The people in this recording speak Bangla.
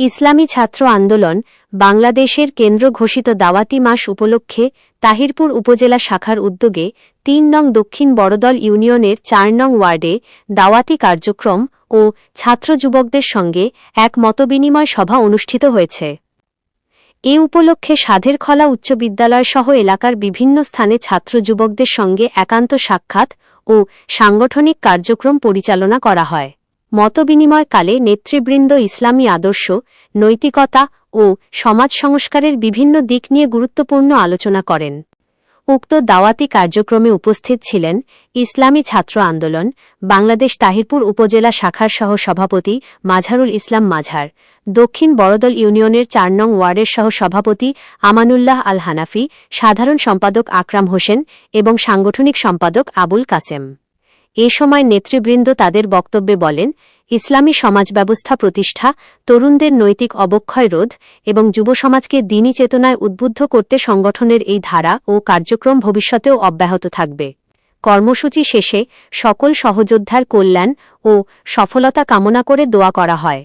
ইসলামী ছাত্র আন্দোলন বাংলাদেশের কেন্দ্র ঘোষিত দাওয়াতি মাস উপলক্ষে তাহিরপুর উপজেলা শাখার উদ্যোগে ৩ নং দক্ষিণ বড়দল ইউনিয়নের ৪ নং ওয়ার্ডে দাওয়াতি কার্যক্রম ও ছাত্র যুবকদের সঙ্গে এক মতবিনিময় সভা অনুষ্ঠিত হয়েছে। এ উপলক্ষে সাধেরখলা উচ্চ বিদ্যালয়সহ এলাকার বিভিন্ন স্থানে ছাত্র যুবকদের সঙ্গে একান্ত সাক্ষাৎ ও সাংগঠনিক কার্যক্রম পরিচালনা করা হয়। মতবিনিময়কালে নেতৃবৃন্দ ইসলামী আদর্শ, নৈতিকতা ও সমাজ সংস্কারের বিভিন্ন দিক নিয়ে গুরুত্বপূর্ণ আলোচনা করেন। উক্ত দাওয়াতি কার্যক্রমে উপস্থিত ছিলেন ইসলামী ছাত্র আন্দোলন বাংলাদেশ তাহিরপুর উপজেলা শাখার সহ সভাপতি মাঝহারুল ইসলাম মাঝহার, দক্ষিণ বড়দল ইউনিয়নের ৪ নং ওয়ার্ডের সহ সভাপতি আমানুল্লাহ আল হানাফি, সাধারণ সম্পাদক আকরাম হোসেন এবং সাংগঠনিক সম্পাদক আবুল কাসেম। এ সময় নেতৃবৃন্দ তাদের বক্তব্যে বলেন, ইসলামী সমাজ ব্যবস্থা প্রতিষ্ঠা, তরুণদের নৈতিক অবক্ষয় রোধ এবং যুব সমাজকে দ্বীনী চেতনায় উদ্বুদ্ধ করতে সংগঠনের এই ধারা ও কার্যক্রম ভবিষ্যতেও অব্যাহত থাকবে। কর্মসূচি শেষে সকল সহযোদ্ধার কল্যাণ ও সফলতা কামনা করে দোয়া করা হয়।